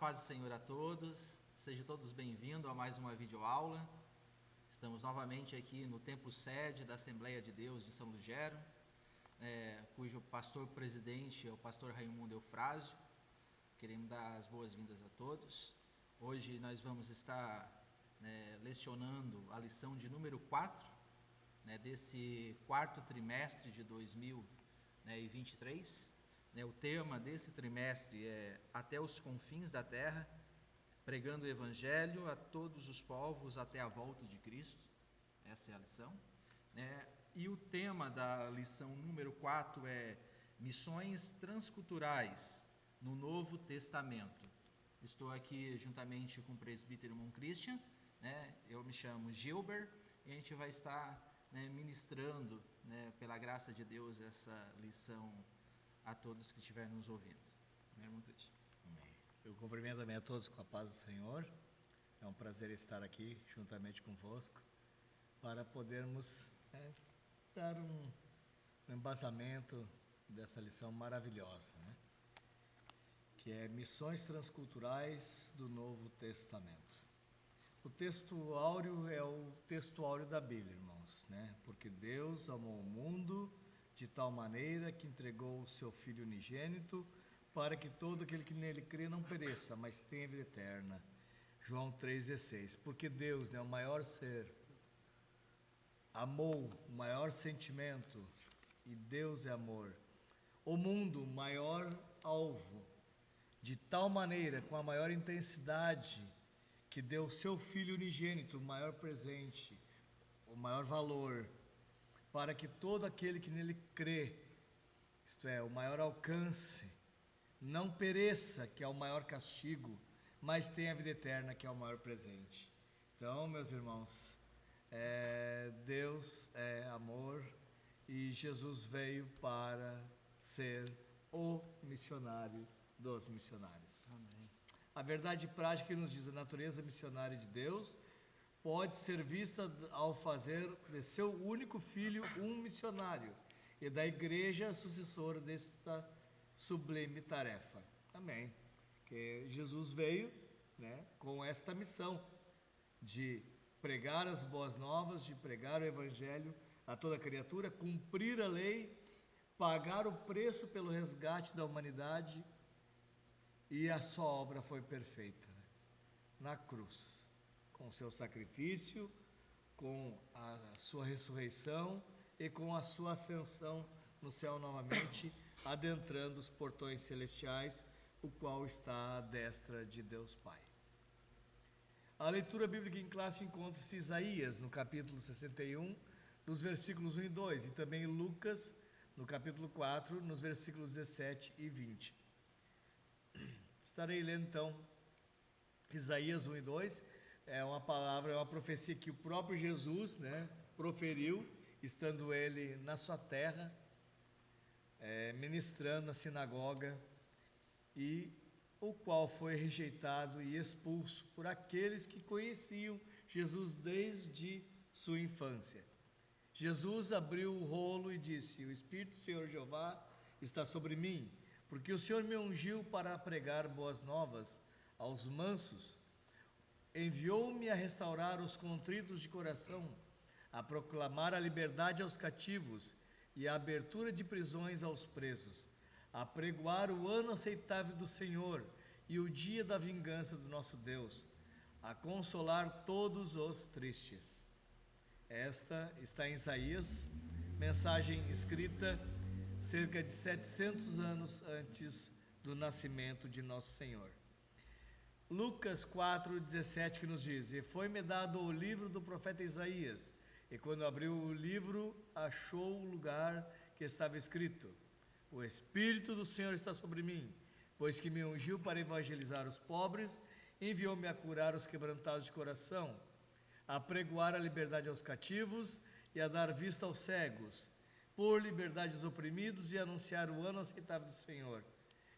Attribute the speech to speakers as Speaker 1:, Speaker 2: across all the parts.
Speaker 1: paz do Senhor a todos, sejam todos bem-vindos a mais uma videoaula. Estamos novamente aqui no templo sede da Assembleia de Deus de São Lugero, cujo pastor-presidente é o pastor Raimundo Eufrásio. Queremos dar as boas-vindas a todos. Hoje nós vamos estar lecionando a lição de número 4, desse quarto trimestre de 2023. O tema desse trimestre é Até os confins da terra, pregando o Evangelho a todos os povos até a volta de Cristo. Essa é a lição. E o tema da lição número 4 é Missões Transculturais no Novo Testamento. Estou aqui juntamente com o presbítero irmão Christian, eu me chamo Gilbert, e a gente vai estar ministrando, pela graça de Deus, essa lição a todos que estiverem nos ouvindo. Irmão Christian.
Speaker 2: Eu cumprimento também a todos com a paz do Senhor. É um prazer estar aqui juntamente convosco para podermos dar um embasamento dessa lição maravilhosa, que é Missões Transculturais do Novo Testamento. O texto áureo é o texto áureo da Bíblia, irmãos, porque Deus amou o mundo de tal maneira que entregou o seu Filho unigênito para que todo aquele que nele crê não pereça, mas tenha vida eterna. João 3,16. Porque Deus, o maior ser, amou o maior sentimento, e Deus é amor, o mundo, o maior alvo, de tal maneira, com a maior intensidade, que deu o seu Filho unigênito, o maior presente, o maior valor, para que todo aquele que nele crê, isto é, o maior alcance, não pereça, que é o maior castigo, mas tenha a vida eterna, que é o maior presente. Então, meus irmãos, Deus é amor e Jesus veio para ser o missionário dos missionários.
Speaker 1: Amém.
Speaker 2: A verdade prática que nos diz a natureza missionária de Deus pode ser vista ao fazer de seu único filho um missionário e da igreja sucessora desta sublime tarefa. Amém. Que Jesus veio, com esta missão de pregar as boas novas, de pregar o evangelho a toda criatura, cumprir a lei, pagar o preço pelo resgate da humanidade, e a sua obra foi perfeita, na cruz, com o seu sacrifício, com a sua ressurreição e com a sua ascensão no céu novamente, adentrando os portões celestiais, o qual está à destra de Deus Pai. A leitura bíblica em classe encontra-se em Isaías, no capítulo 61, nos versículos 1 e 2, e também em Lucas, no capítulo 4, nos versículos 17 e 20. Estarei lendo então Isaías 1 e 2, é uma palavra, é uma profecia que o próprio Jesus proferiu, estando ele na sua terra, ministrando na sinagoga, e o qual foi rejeitado e expulso por aqueles que conheciam Jesus desde sua infância. Jesus abriu o rolo e disse: O Espírito do Senhor Jeová está sobre mim, porque o Senhor me ungiu para pregar boas novas aos mansos, enviou-me a restaurar os contritos de coração, a proclamar a liberdade aos cativos e a abertura de prisões aos presos, a pregoar o ano aceitável do Senhor e o dia da vingança do nosso Deus, a consolar todos os tristes. Esta está em Isaías, mensagem escrita cerca de 700 anos antes do nascimento de nosso Senhor. Lucas 4,17 que nos diz: E foi-me dado o livro do profeta Isaías, e quando abriu o livro, achou o lugar que estava escrito: O Espírito do Senhor está sobre mim, pois que me ungiu para evangelizar os pobres, enviou-me a curar os quebrantados de coração, a pregoar a liberdade aos cativos e a dar vista aos cegos, pôr liberdade aos oprimidos e anunciar o ano aceitável do Senhor.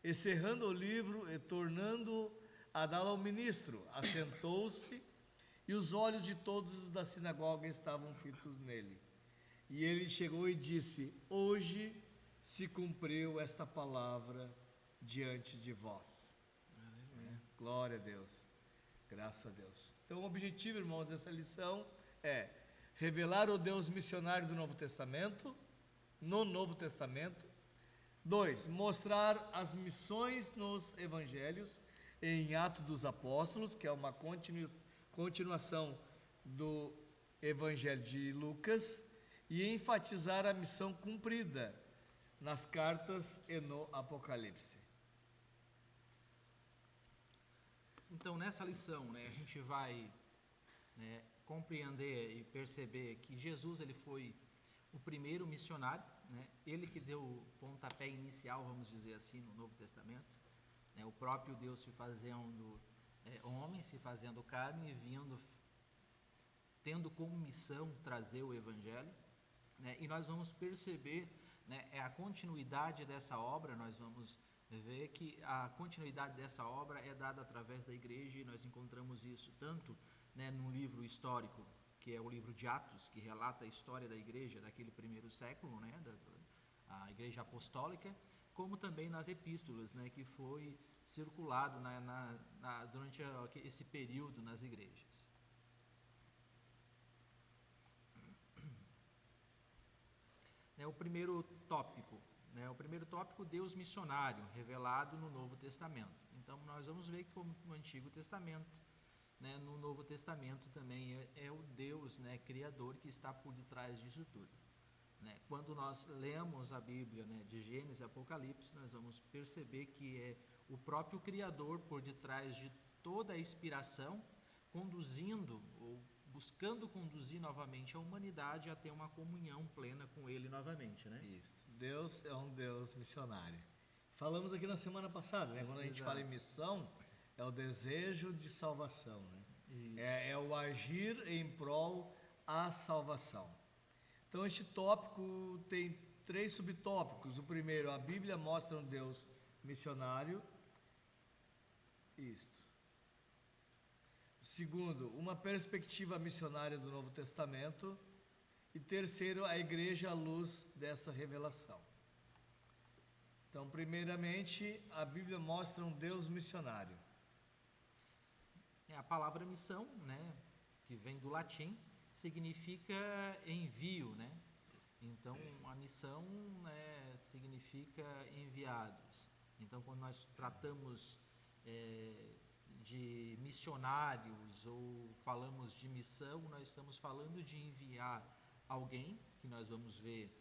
Speaker 2: E cerrando o livro e tornando a dá-lo ao ministro, assentou-se, e os olhos de todos os da sinagoga estavam fitos nele. E ele chegou e disse: Hoje se cumpriu esta palavra diante de vós. Glória a Deus. Graças a Deus. Então, o objetivo, irmãos, dessa lição é revelar o Deus missionário do Novo Testamento, no Novo Testamento. 2. Mostrar as missões nos evangelhos em Atos dos Apóstolos, que é uma continuação do Evangelho de Lucas, e enfatizar a missão cumprida nas cartas e no Apocalipse.
Speaker 1: Então, nessa lição, a gente vai compreender e perceber que Jesus ele foi o primeiro missionário, ele que deu o pontapé inicial, vamos dizer assim, no Novo Testamento, o próprio Deus se fazendo homem, se fazendo carne e vindo, tendo como missão trazer o Evangelho, e nós vamos perceber a continuidade dessa obra. Nós vamos ver que a continuidade dessa obra é dada através da igreja, e nós encontramos isso tanto no livro histórico, que é o livro de Atos, que relata a história da igreja daquele primeiro século, a igreja apostólica, como também nas epístolas, que foi circulado durante esse período nas igrejas. O primeiro tópico, Deus missionário, revelado no Novo Testamento. Então, nós vamos ver que como no Antigo Testamento, no Novo Testamento também é o Deus, Criador, que está por detrás disso tudo. Quando nós lemos a Bíblia, de Gênesis e Apocalipse, nós vamos perceber que é o próprio Criador por detrás de toda a inspiração, conduzindo ou buscando conduzir novamente a humanidade a ter uma comunhão plena com Ele novamente,
Speaker 2: Isso. Deus é um Deus missionário. Falamos aqui na semana passada, quando a gente fala em missão, é o desejo de salvação, é o agir em prol à salvação. Então, este tópico tem 3 subtópicos. O primeiro, a Bíblia mostra um Deus missionário. Isto. Segundo, uma perspectiva missionária do Novo Testamento. E terceiro, a igreja à luz dessa revelação. Então, primeiramente, a Bíblia mostra um Deus missionário.
Speaker 1: A palavra missão, que vem do latim, significa envio, Então, a missão significa enviados. Então, quando nós tratamos de missionários ou falamos de missão, nós estamos falando de enviar alguém, que nós vamos ver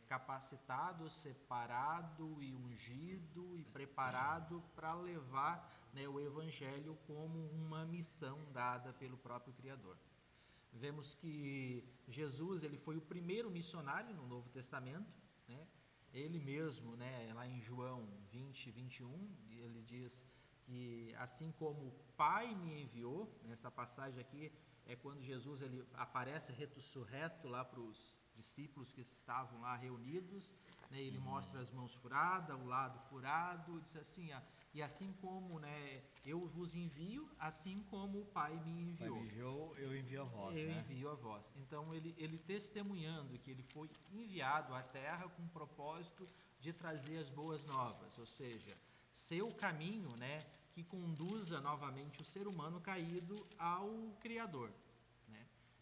Speaker 1: capacitado, separado e ungido e preparado para levar o Evangelho como uma missão dada pelo próprio Criador. Vemos que Jesus ele foi o primeiro missionário no Novo Testamento, Ele mesmo, lá em João 20, 21, ele diz que assim como o Pai me enviou, essa passagem aqui é quando Jesus ele aparece ressurreto lá para os discípulos que estavam lá reunidos, ele mostra as mãos furadas, o lado furado, diz assim, e assim como eu vos envio, assim como o Pai me enviou.
Speaker 2: Eu envio a vós.
Speaker 1: Eu envio a vós. Então, ele testemunhando que ele foi enviado à Terra com o propósito de trazer as boas novas, ou seja, ser o caminho, que conduza novamente o ser humano caído ao Criador.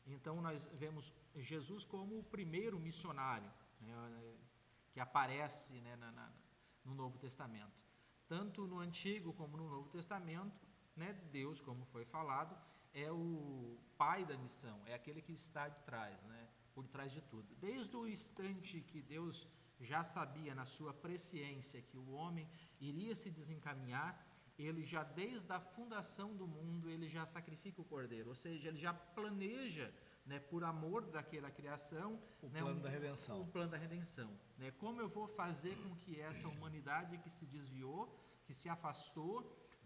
Speaker 1: Então, nós vemos Jesus como o primeiro missionário, que aparece no Novo Testamento. Tanto no Antigo como no Novo Testamento, Deus, como foi falado, é o pai da missão, é aquele que está de trás, por trás de tudo. Desde o instante que Deus já sabia na sua presciência que o homem iria se desencaminhar, ele já desde a fundação do mundo, ele já sacrifica o cordeiro, ou seja, ele já planeja, por amor daquela criação,
Speaker 2: o plano da redenção.
Speaker 1: O plano da redenção. Como eu vou fazer com que essa humanidade que se desviou, que se afastou,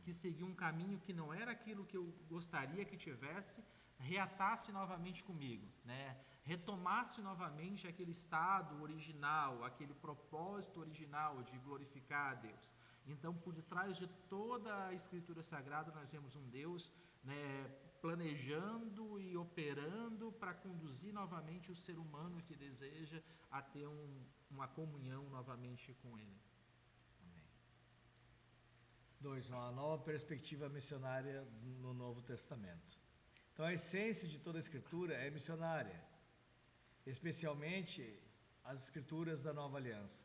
Speaker 1: que seguiu um caminho que não era aquilo que eu gostaria que tivesse, reatasse novamente comigo, retomasse novamente aquele estado original, aquele propósito original de glorificar a Deus. Então, por detrás de toda a Escritura Sagrada, nós vemos um Deus planejando e operando para conduzir novamente o ser humano que deseja a ter uma comunhão novamente com Ele.
Speaker 2: Amém. 2. Uma nova perspectiva missionária no Novo Testamento. Então, a essência de toda a Escritura é missionária, especialmente as Escrituras da Nova Aliança,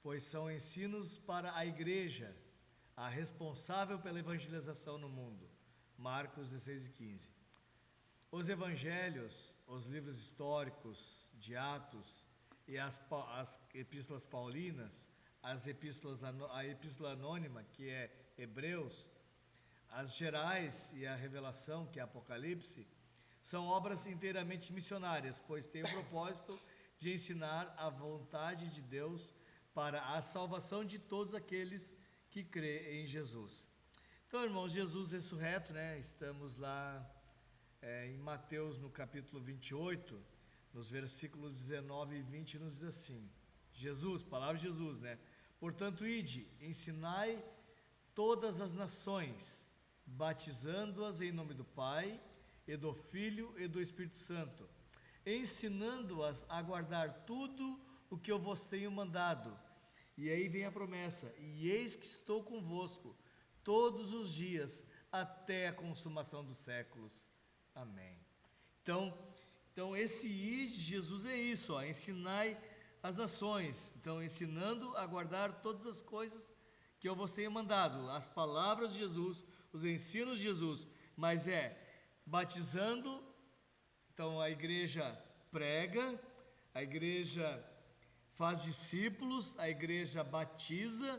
Speaker 2: pois são ensinos para a Igreja, a responsável pela evangelização no mundo. Marcos 16 e 15. Os Evangelhos, os livros históricos de Atos e as epístolas paulinas, a epístola anônima, que é Hebreus, as gerais e a revelação, que é Apocalipse, são obras inteiramente missionárias, pois têm o propósito de ensinar a vontade de Deus para a salvação de todos aqueles que crê em Jesus. Então, irmãos, Jesus ressurreto, né? Estamos lá em Mateus, no capítulo 28, nos versículos 19 e 20, nos diz assim, Jesus, palavra de Jesus, né? Portanto, ide, ensinai todas as nações, batizando-as em nome do Pai, e do Filho e do Espírito Santo, ensinando-as a guardar tudo o que eu vos tenho mandado. E aí vem a promessa, e eis que estou convosco todos os dias, até a consumação dos séculos. Amém. Então esse ide de Jesus é isso, ensinai as nações. Então, ensinando a guardar todas as coisas que eu vos tenho mandado, as palavras de Jesus, os ensinos de Jesus, mas batizando. Então a igreja prega, a igreja faz discípulos, a igreja batiza,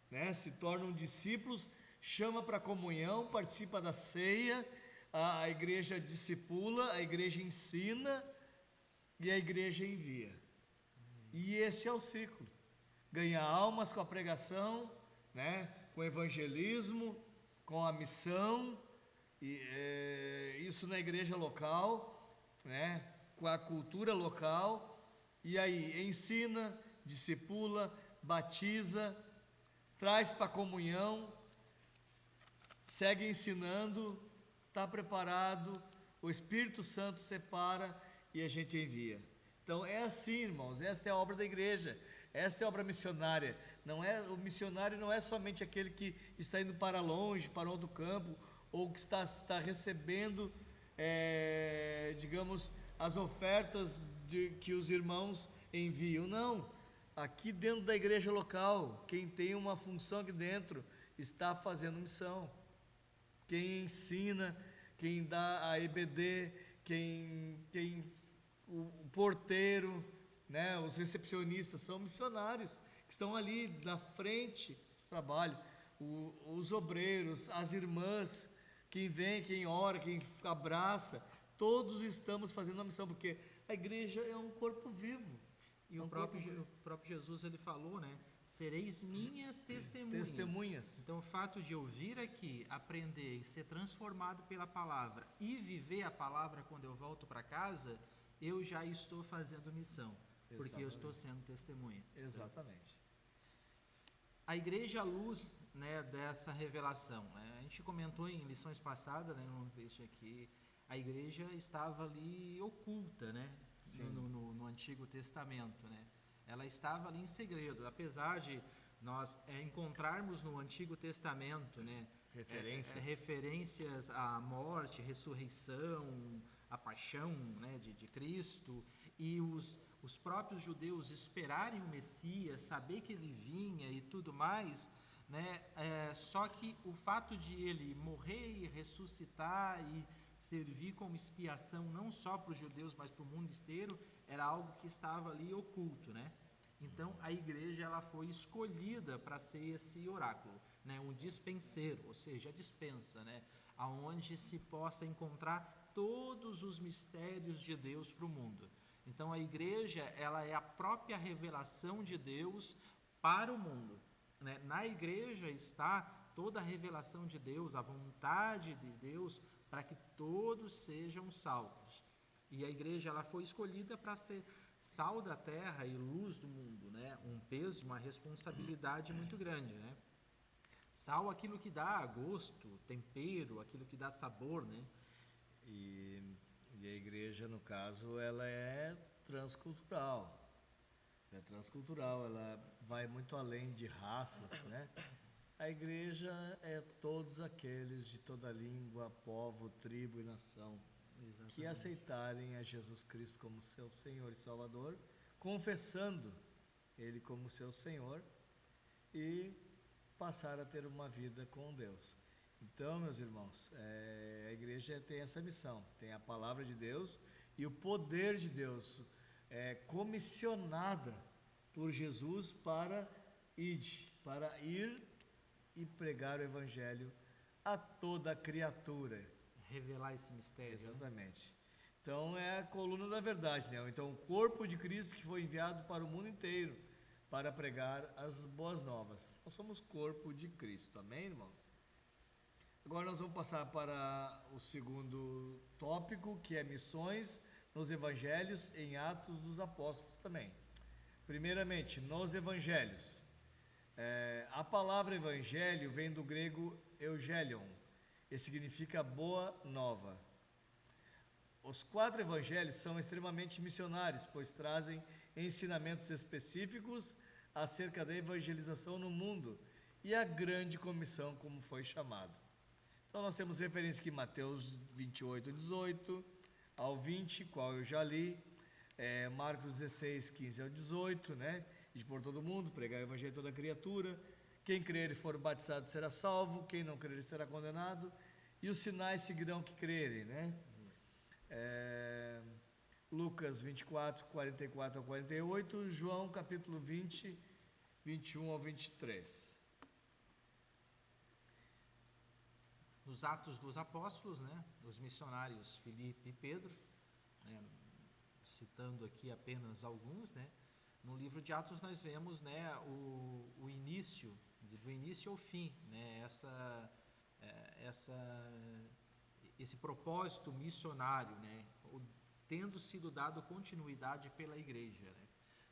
Speaker 2: né? Se tornam discípulos, chama para comunhão, participa da ceia, a igreja discipula, a igreja ensina e a igreja envia. E esse é o ciclo. Ganhar almas com a pregação, né? Com o evangelismo, com a missão, isso na igreja local, né? Com a cultura local, e aí ensina, discipula, batiza, traz para a comunhão, segue ensinando, está preparado, o Espírito Santo separa e a gente envia. Então é assim, irmãos, esta é a obra da igreja, esta é a obra missionária. O missionário não é somente aquele que está indo para longe, para outro campo, ou que está recebendo, digamos, as ofertas que os irmãos enviam. Não, aqui dentro da igreja local, quem tem uma função aqui dentro está fazendo missão. Quem ensina, quem dá a EBD, o porteiro, né, os recepcionistas são missionários que estão ali na frente do trabalho, os obreiros, as irmãs, quem vem, quem ora, quem abraça, todos estamos fazendo a missão, porque a igreja é um corpo vivo.
Speaker 1: E o próprio Jesus, ele falou, né? Sereis minhas testemunhas. Então, o fato de eu vir aqui, aprender e ser transformado pela palavra e viver a palavra quando eu volto para casa, eu já estou fazendo missão, porque
Speaker 2: Exatamente.
Speaker 1: eu estou sendo testemunha.
Speaker 2: Exatamente.
Speaker 1: A igreja à luz, né, dessa revelação, né? A gente comentou em lições passadas, né, no trecho aqui, a igreja estava ali oculta, né, no Antigo Testamento, né? Ela estava ali em segredo, apesar de nós encontrarmos no Antigo Testamento, né, referências à morte, ressurreição, à paixão, né, de Cristo, e os próprios judeus esperarem o Messias, saber que ele vinha e tudo mais, né, só que o fato de ele morrer e ressuscitar e servir como expiação não só para os judeus, mas para o mundo inteiro, era algo que estava ali oculto, né? Então a igreja ela foi escolhida para ser esse oráculo, né? Um dispenseiro, ou seja, a dispensa, né? Aonde se possa encontrar todos os mistérios de Deus para o mundo. Então a igreja ela é a própria revelação de Deus para o mundo, né? Na igreja está toda a revelação de Deus, a vontade de Deus para que todos sejam salvos. E a igreja ela foi escolhida para ser sal da terra e luz do mundo, né? Um peso, uma responsabilidade muito grande, né? Sal, aquilo que dá gosto, tempero, aquilo que dá sabor, né?
Speaker 2: E a igreja, no caso, ela é transcultural. Ela vai muito além de raças, né? A igreja é todos aqueles de toda língua, povo, tribo e nação que aceitarem a Jesus Cristo como seu Senhor e Salvador, confessando Ele como seu Senhor e passar a ter uma vida com Deus. Então, meus irmãos, a igreja tem essa missão, tem a palavra de Deus e o poder de Deus, comissionada por Jesus para ir e pregar o Evangelho a toda criatura.
Speaker 1: Revelar esse mistério.
Speaker 2: Exatamente. Né? Então é a coluna da verdade, né? Então o corpo de Cristo que foi enviado para o mundo inteiro para pregar as boas novas. Nós somos corpo de Cristo, amém, irmãos? Agora nós vamos passar para o segundo tópico, que é missões nos evangelhos em Atos dos Apóstolos também. Primeiramente, nos evangelhos. A palavra evangelho vem do grego eugelion, e significa boa nova. Os 4 evangelhos são extremamente missionários, pois trazem ensinamentos específicos acerca da evangelização no mundo e a grande comissão, como foi chamado. Então nós temos referência aqui em Mateus 28, 18 ao 20, qual eu já li, Marcos 16, 15 ao 18, né? De por todo mundo, pregar o evangelho a toda criatura. Quem crer e for batizado será salvo, quem não crer será condenado, e os sinais seguirão que crerem, né? Lucas 24, 44 ao 48, João capítulo 20, 21 ao 23.
Speaker 1: Nos Atos dos Apóstolos, né, os missionários Filipe e Pedro, né, citando aqui apenas alguns, né, no livro de Atos nós vemos, né, o início, do início ao fim, né, esse propósito missionário, né, tendo sido dado continuidade pela igreja. Né.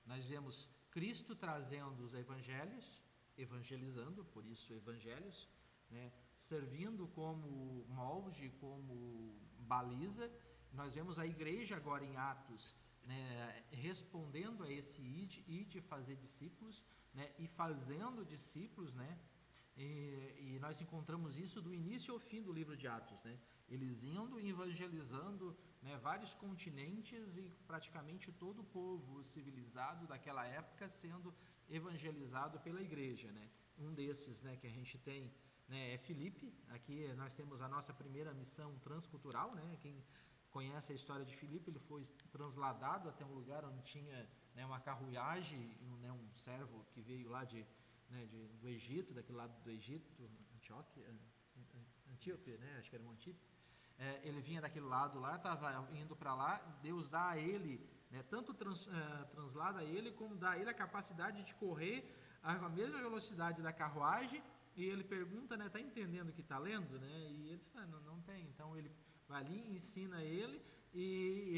Speaker 1: Nós vemos Cristo trazendo os evangelhos, evangelizando, por isso evangelhos, né, servindo como molde, como baliza. Nós vemos a igreja agora em Atos, né, respondendo a esse ide fazer discípulos, né, e fazendo discípulos, né, e nós encontramos isso do início ao fim do livro de Atos, né, eles indo e evangelizando, né, vários continentes e praticamente todo o povo civilizado daquela época sendo evangelizado pela igreja, né. Um desses, né, que a gente tem, né, é Filipe. Aqui nós temos a nossa primeira missão transcultural, né, quem conhece a história de Filipe, ele foi transladado até um lugar onde tinha, né, uma carruagem, né, um servo que veio lá do Egito, daquele lado do Egito, Antíope, né, acho que era um Antíope. Ele vinha daquele lado lá, estava indo para lá, Deus dá a ele, né, tanto translada ele, como dá a ele a capacidade de correr a mesma velocidade da carruagem, e ele pergunta, né, está entendendo o que está lendo? Né? E ele diz, não tem. Então ele vai ali, ensina ele, e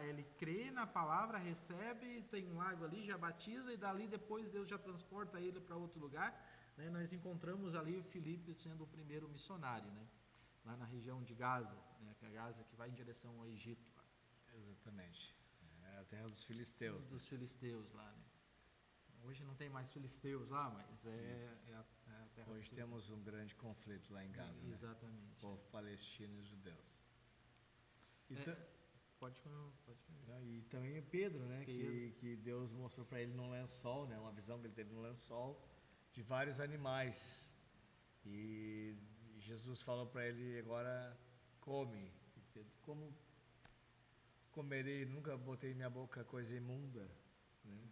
Speaker 1: ele crê na palavra, recebe, tem um lago ali, já batiza, e dali depois Deus já transporta ele para outro lugar. Né? Nós encontramos ali o Filipe sendo o primeiro missionário, né? Lá na região de Gaza, né? Que é Gaza que vai em direção ao Egito. Lá.
Speaker 2: Exatamente. É a terra dos filisteus.
Speaker 1: Dos filisteus lá, né? Hoje não tem mais filisteus lá, mas é a terra.
Speaker 2: Hoje temos um grande conflito lá em Gaza, né?
Speaker 1: Exatamente.
Speaker 2: Povo palestino e judeus.
Speaker 1: Pode.
Speaker 2: E também Pedro, né? Que Deus mostrou para ele num lençol, né? Uma visão que ele teve no lençol de vários animais. E Jesus falou para ele, agora come. E Pedro, como comerei? Nunca botei em minha boca coisa imunda, né?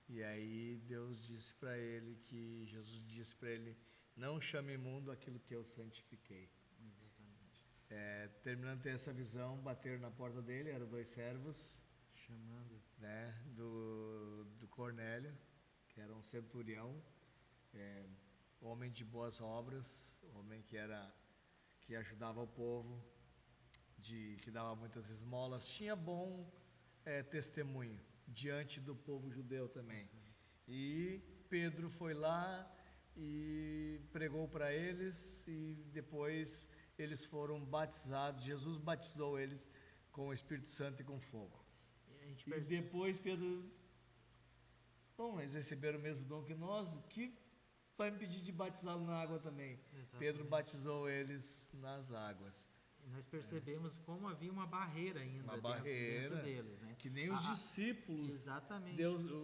Speaker 2: E aí Jesus disse para ele, não chame imundo aquilo que eu santifiquei.
Speaker 1: Exatamente.
Speaker 2: Terminando de ter essa visão, bateram na porta dele, eram 2 servos,
Speaker 1: chamando,
Speaker 2: né, do Cornélio, que era um centurião, homem de boas obras, homem que ajudava o povo, que dava muitas esmolas, tinha bom testemunho diante do povo judeu também. E Pedro foi lá e pregou para eles, e depois eles foram batizados. Jesus batizou eles com o Espírito Santo e com fogo. E depois Pedro, bom, eles receberam o mesmo dom que nós, o que para impedir de batizá-lo na água também.
Speaker 1: Exatamente.
Speaker 2: Pedro batizou eles nas águas.
Speaker 1: E nós percebemos como havia uma barreira ainda
Speaker 2: Uma barreira
Speaker 1: dentro deles, né?
Speaker 2: que nem os discípulos,
Speaker 1: exatamente.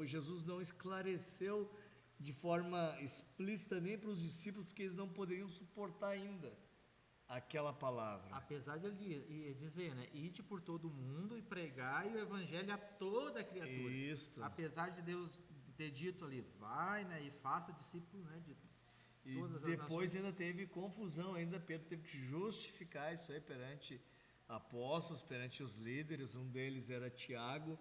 Speaker 2: Jesus não esclareceu de forma explícita nem para os discípulos, porque eles não poderiam suportar ainda aquela palavra.
Speaker 1: Apesar de ele dizer, né, ide por todo mundo e pregai o evangelho a toda criatura.
Speaker 2: Isso.
Speaker 1: Apesar de Deus ter dito ali, vai, né, e faça discípulo, né, de todas as
Speaker 2: depois
Speaker 1: nações.
Speaker 2: ainda teve confusão, ainda Pedro teve que justificar isso aí perante apóstolos, perante os líderes. Um deles era Tiago,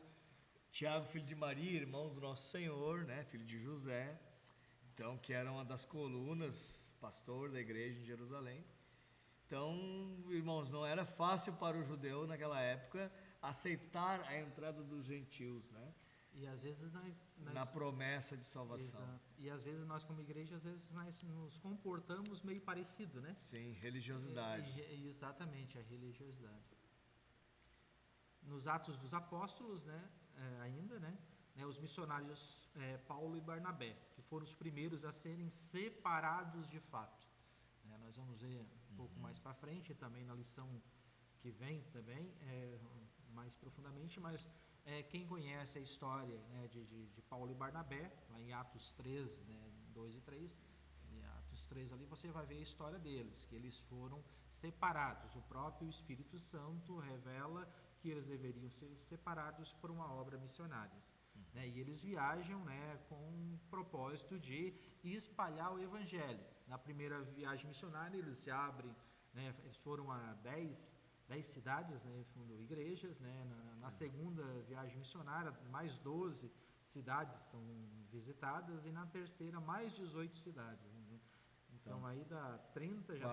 Speaker 2: filho de Maria, irmão do nosso Senhor, né, filho de José, então, que era uma das colunas, pastor da igreja em Jerusalém. Então, irmãos, não era fácil para o judeu naquela época aceitar a entrada dos gentios, né?
Speaker 1: E às vezes nós
Speaker 2: na promessa de salvação.
Speaker 1: Exato. E às vezes nós como igreja, às vezes nós nos comportamos meio parecido, né?
Speaker 2: Sim, religiosidade.
Speaker 1: Exatamente, a religiosidade. Nos Atos dos Apóstolos, né, ainda, né, os missionários Paulo e Barnabé, que foram os primeiros a serem separados de fato. Nós vamos ver um pouco mais para frente, também na lição que vem também, mais profundamente, mas quem conhece a história, né, de Paulo e Barnabé, lá em Atos 13, né, 2 e 3, em Atos 13 ali você vai ver a história deles, que eles foram separados. O próprio Espírito Santo revela que eles deveriam ser separados por uma obra missionária. Né, e eles viajam, né, com o propósito de espalhar o Evangelho. Na primeira viagem missionária eles se abrem, né, eles foram a 10 cidades, né, fundou igrejas, né, na segunda viagem missionária mais 12 cidades são visitadas e na terceira mais 18 cidades, né? Então aí dá 30, já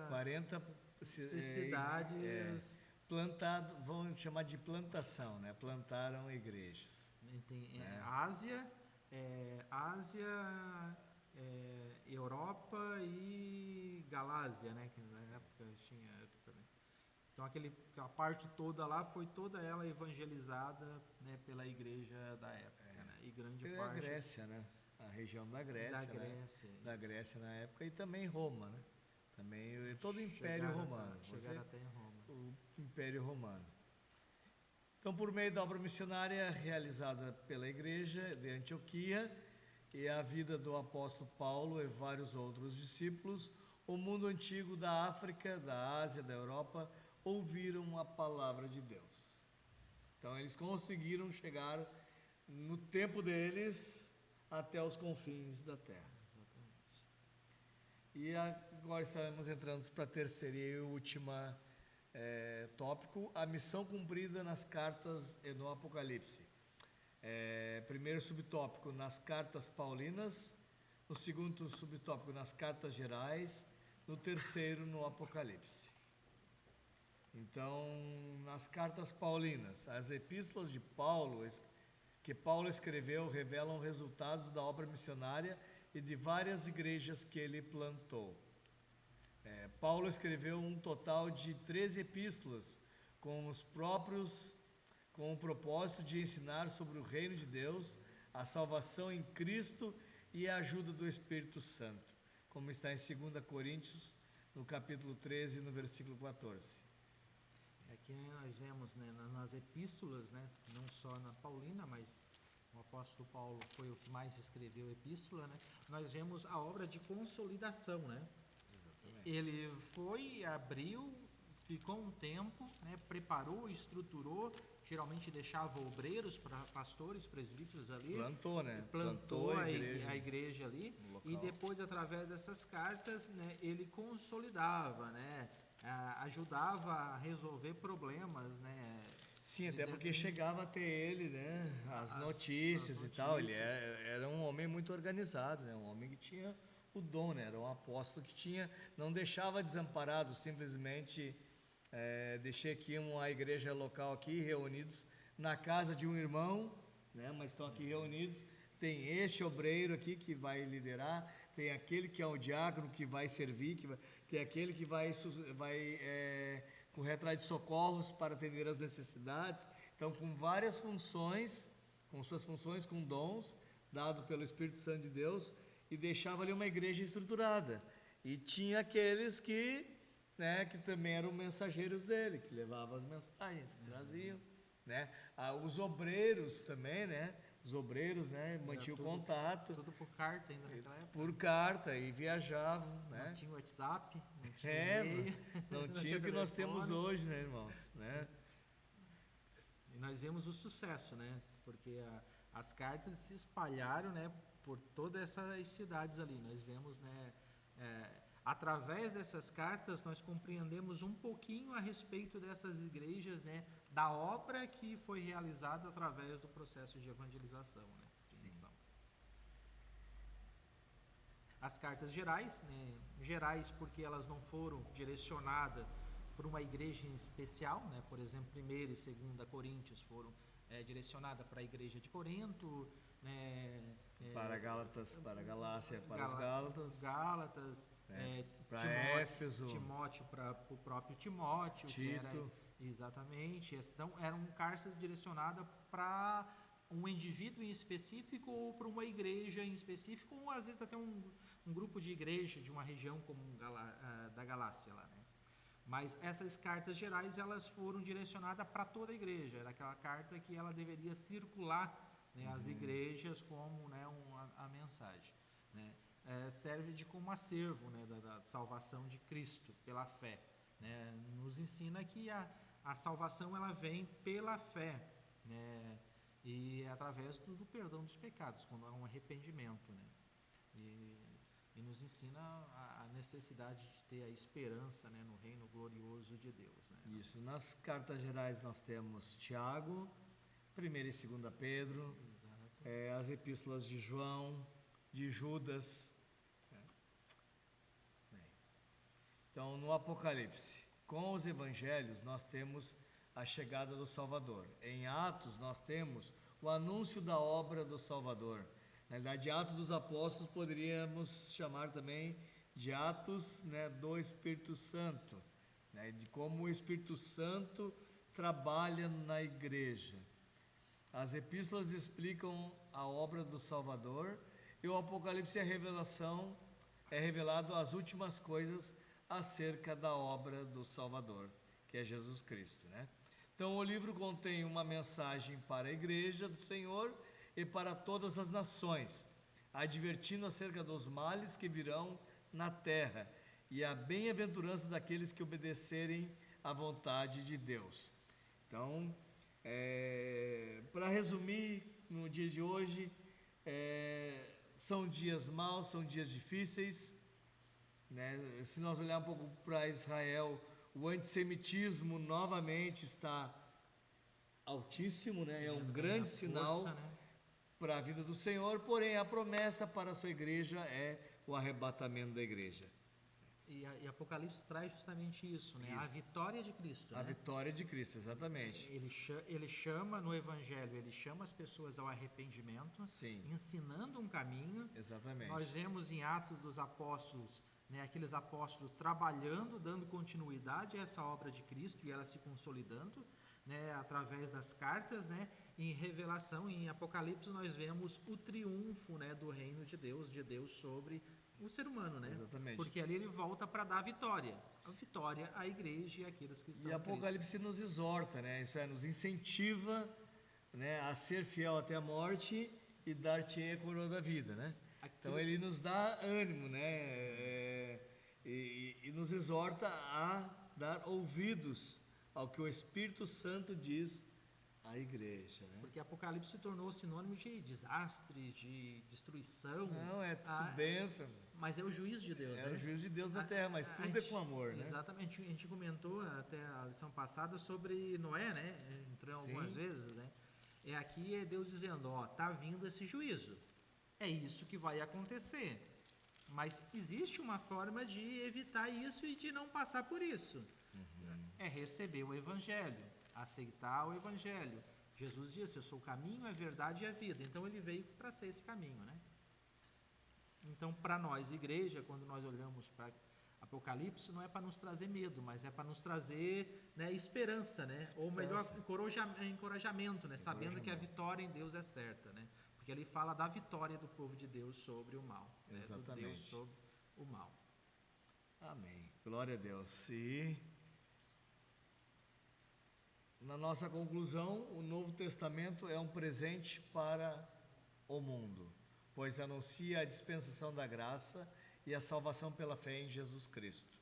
Speaker 1: 40 cidades
Speaker 2: plantado, vamos chamar de plantação, né? Plantaram igrejas.
Speaker 1: Tem Ásia, Europa e Galásia, né? Que na época tinha também. Então aquela parte toda lá foi toda ela evangelizada, né, pela igreja da época, né? E grande
Speaker 2: pela
Speaker 1: parte
Speaker 2: Grécia, né? A região da Grécia,
Speaker 1: da
Speaker 2: Grécia na época, e também Roma, né? Também todo o Império Romano.
Speaker 1: Chegaram até em Roma.
Speaker 2: O Império Romano. Então, por meio da obra missionária realizada pela igreja de Antioquia e a vida do apóstolo Paulo e vários outros discípulos, o mundo antigo da África, da Ásia, da Europa ouviram a palavra de Deus. Então, eles conseguiram chegar no tempo deles até os confins da terra.
Speaker 1: Exatamente.
Speaker 2: E agora estamos entrando para a terceira e última tópico, a missão cumprida nas cartas e no Apocalipse. Primeiro subtópico, nas cartas paulinas. No segundo subtópico, nas cartas gerais. No terceiro, no Apocalipse. Então, nas cartas paulinas, as epístolas de Paulo, que Paulo escreveu, revelam resultados da obra missionária e de várias igrejas que ele plantou. Paulo escreveu um total de 13 epístolas, com o propósito de ensinar sobre o reino de Deus, a salvação em Cristo e a ajuda do Espírito Santo, como está em 2 Coríntios, no capítulo 13, no versículo 14.
Speaker 1: Aqui nós vemos, né, nas epístolas, né, não só na Paulina, mas o apóstolo Paulo foi o que mais escreveu epístola, né? Nós vemos a obra de consolidação, né? Exatamente. Ele foi, abriu, ficou um tempo, né, preparou, estruturou, geralmente deixava obreiros, pastores, presbíteros ali.
Speaker 2: Plantou, né?
Speaker 1: Plantou a igreja ali. E depois, através dessas cartas, né, ele consolidava, né? Ajudava a resolver problemas, né?
Speaker 2: Sim, até porque chegava até ele, né? As notícias e tal. Ele era um homem muito organizado, né? Um homem que tinha o dom, né? Era um apóstolo que não deixava desamparado, simplesmente deixei aqui uma igreja local aqui, reunidos na casa de um irmão, né? Mas estão aqui reunidos. Tem este obreiro aqui que vai liderar, tem aquele que é o diácono que vai servir, tem aquele que vai correr atrás de socorros para atender as necessidades. Então, com várias funções, com suas funções, com dons, dado pelo Espírito Santo de Deus, e deixava ali uma igreja estruturada. E tinha aqueles que, né, que também eram mensageiros dele, que levavam as mensagens, que traziam, né? Os obreiros também, né? Os obreiros, né, mantinham contato.
Speaker 1: Tudo por carta ainda naquela época.
Speaker 2: Por carta, e viajavam, né?
Speaker 1: Não tinha WhatsApp, não tinha e-mail.
Speaker 2: Não tinha o que nós temos hoje, né, irmãos? Né?
Speaker 1: E nós vemos o sucesso, né? Porque as cartas se espalharam, né, por todas essas cidades ali. Nós vemos, né, através dessas cartas, nós compreendemos um pouquinho a respeito dessas igrejas, né, da obra que foi realizada através do processo de evangelização, né? As cartas gerais, né, gerais porque elas não foram direcionadas para uma igreja em especial, né? Por exemplo, 1ª e 2ª Coríntios foram direcionadas para a igreja de Corinto, né?
Speaker 2: Para Gálatas, para Galácia, para os
Speaker 1: Gálatas,
Speaker 2: para Éfeso,
Speaker 1: Timóteo para o próprio Timóteo,
Speaker 2: Tito.
Speaker 1: Exatamente. Então, eram cartas direcionadas para um indivíduo em específico ou para uma igreja em específico, ou às vezes até um grupo de igreja de uma região como da Galácia lá, né? Mas essas cartas gerais, elas foram direcionadas para toda a igreja. Era aquela carta que ela deveria circular, né, as igrejas como, né, a mensagem, né? Serve de como acervo, né, da salvação de Cristo pela fé, né? Nos ensina que a salvação ela vem pela fé, né? E através do perdão dos pecados, quando há um arrependimento, né? E nos ensina a necessidade de ter a esperança, né, no reino glorioso de Deus, né?
Speaker 2: Isso. Nas cartas gerais nós temos Tiago, 1ª e 2ª Pedro, as epístolas de João, de Judas. Então, no Apocalipse, com os evangelhos, nós temos a chegada do Salvador. Em Atos, nós temos o anúncio da obra do Salvador. Na verdade, Atos dos Apóstolos poderíamos chamar também de Atos, né, do Espírito Santo, né, de como o Espírito Santo trabalha na igreja. As epístolas explicam a obra do Salvador e o Apocalipse é revelado as últimas coisas acerca da obra do Salvador, que é Jesus Cristo, né? Então, o livro contém uma mensagem para a igreja do Senhor e para todas as nações, advertindo acerca dos males que virão na terra e a bem-aventurança daqueles que obedecerem à vontade de Deus. Então, para resumir, no dia de hoje, são dias maus, são dias difíceis, né? Se nós olharmos um pouco para Israel, o antissemitismo novamente está altíssimo, né? É um grande sinal, né, para a vida do Senhor, porém a promessa para a sua igreja é o arrebatamento da igreja.
Speaker 1: E Apocalipse traz justamente isso, né? Isso. A vitória de Cristo.
Speaker 2: A vitória de Cristo, exatamente.
Speaker 1: Ele chama no Evangelho, ele chama as pessoas ao arrependimento,
Speaker 2: sim,
Speaker 1: ensinando um caminho.
Speaker 2: Exatamente.
Speaker 1: Nós vemos em Atos dos Apóstolos, né, aqueles apóstolos trabalhando, dando continuidade a essa obra de Cristo e ela se consolidando, né, através das cartas, né? Em Revelação, em Apocalipse, nós vemos o triunfo, né, do reino de Deus sobre o ser humano, né?
Speaker 2: Exatamente.
Speaker 1: Porque ali ele volta para dar a vitória à igreja e àqueles que estão.
Speaker 2: E Apocalipse nos exorta, né? Isso nos incentiva, né, a ser fiel até a morte e dar-te a coroa da vida, né? Então ele nos dá ânimo, né? E nos exorta a dar ouvidos ao que o Espírito Santo diz à igreja, né?
Speaker 1: Porque Apocalipse se tornou sinônimo de desastre, de destruição.
Speaker 2: Não, é tudo bênção.
Speaker 1: Mas é o juízo de Deus,
Speaker 2: né? O juízo de Deus na terra, mas tudo é com amor, né?
Speaker 1: Exatamente. A gente comentou até a lição passada sobre Noé, né? Entrou algumas vezes, né? Aqui é Deus dizendo, tá vindo esse juízo. É isso que vai acontecer. Mas existe uma forma de evitar isso e de não passar por isso. É receber o Evangelho, aceitar o Evangelho. Jesus disse, eu sou o caminho, a verdade e a vida. Então ele veio para ser esse caminho, né? Então, para nós, igreja, quando nós olhamos para Apocalipse, não é para nos trazer medo, mas é para nos trazer, né, esperança, né? Ou melhor, encorajamento, né? Sabendo que a vitória em Deus é certa, né? Porque ele fala da vitória do povo de Deus sobre o mal. Né?
Speaker 2: Exatamente.
Speaker 1: Do Deus sobre o mal.
Speaker 2: Amém. Glória a Deus. E na nossa conclusão, o Novo Testamento é um presente para o mundo, pois anuncia a dispensação da graça e a salvação pela fé em Jesus Cristo.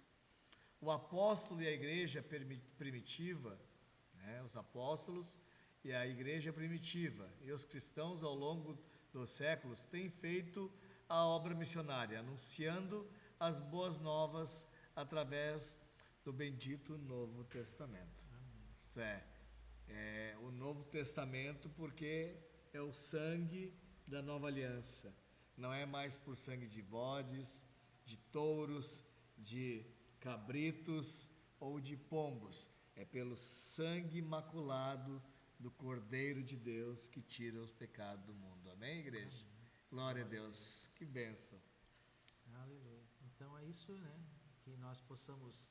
Speaker 2: O apóstolo e a igreja primitiva, né, os apóstolos e a igreja primitiva e os cristãos ao longo dos séculos têm feito a obra missionária, anunciando as boas novas através do bendito Novo Testamento. Isto é o Novo Testamento, porque é o sangue da nova aliança. Não é mais por sangue de bodes, de touros, de cabritos ou de pombos. É pelo sangue imaculado do Cordeiro de Deus que tira os pecados do mundo. Amém, igreja?
Speaker 1: Amém.
Speaker 2: Glória a Deus. Que bênção.
Speaker 1: Aleluia. Então é isso, né? Que nós possamos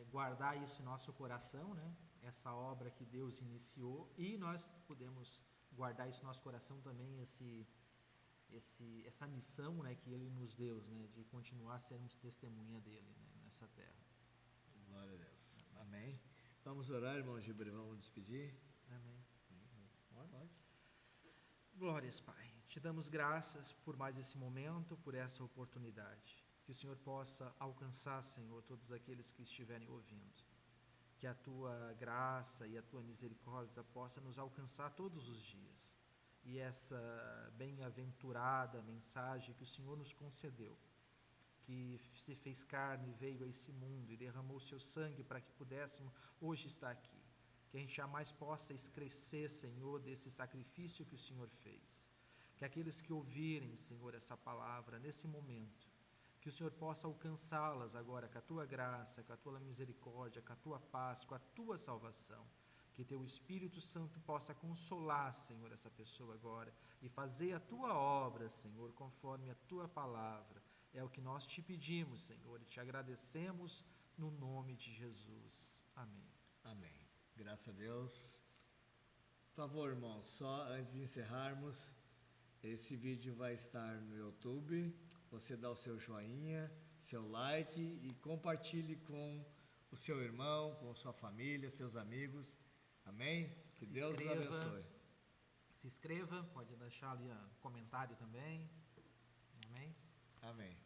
Speaker 1: guardar isso em nosso coração, né? Essa obra que Deus iniciou, e nós podemos guardar isso no nosso coração também, essa missão, né, que Ele nos deu, né, de continuar a sermos testemunha dEle, né, nessa terra.
Speaker 2: Glória a Deus. Amém. Vamos orar, irmão Gilberto, vamos despedir?
Speaker 1: Amém.
Speaker 2: Pode.
Speaker 1: Glórias, Pai. Te damos graças por mais esse momento, por essa oportunidade. Que o Senhor possa alcançar, Senhor, todos aqueles que estiverem ouvindo. Que a Tua graça e a Tua misericórdia possa nos alcançar todos os dias. E essa bem-aventurada mensagem que o Senhor nos concedeu, que se fez carne, veio a esse mundo e derramou o seu sangue para que pudéssemos hoje estar aqui. Que a gente jamais possa esquecer, Senhor, desse sacrifício que o Senhor fez. Que aqueles que ouvirem, Senhor, essa palavra nesse momento, que o Senhor possa alcançá-las agora com a Tua graça, com a Tua misericórdia, com a Tua paz, com a Tua salvação. Que Teu Espírito Santo possa consolar, Senhor, essa pessoa agora e fazer a Tua obra, Senhor, conforme a Tua palavra. É o que nós te pedimos, Senhor, e te agradecemos no nome de Jesus. Amém.
Speaker 2: Amém. Graças a Deus. Por favor, irmão, só antes de encerrarmos, esse vídeo vai estar no YouTube. Você dá o seu joinha, seu like e compartilhe com o seu irmão, com a sua família, seus amigos. Amém? Que Deus os abençoe.
Speaker 1: Se inscreva, pode deixar ali um comentário também. Amém?
Speaker 2: Amém.